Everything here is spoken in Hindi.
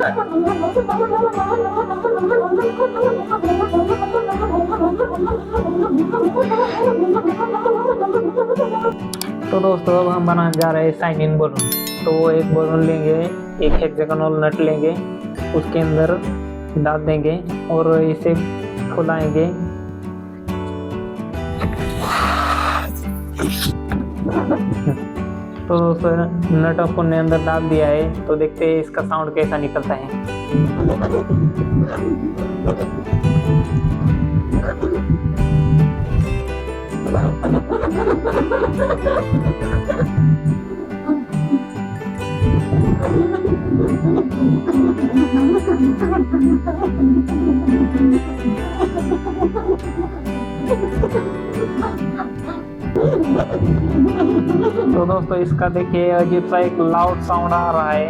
तो दोस्तों अब हम बनाने जा रहे हैं साइन इन बलून। तो वो एक बलून लेंगे, एक हेक्सागोनल नट लेंगे, उसके अंदर डाल देंगे और इसे फुलाएंगे। तो दोस्तों नट अपन ने अंदर डाल दिया है, तो देखते हैं इसका साउंड कैसा निकलता है। तो दोस्तों इसका देखिए अजीब सा एक लाउड साउंड आ रहा है।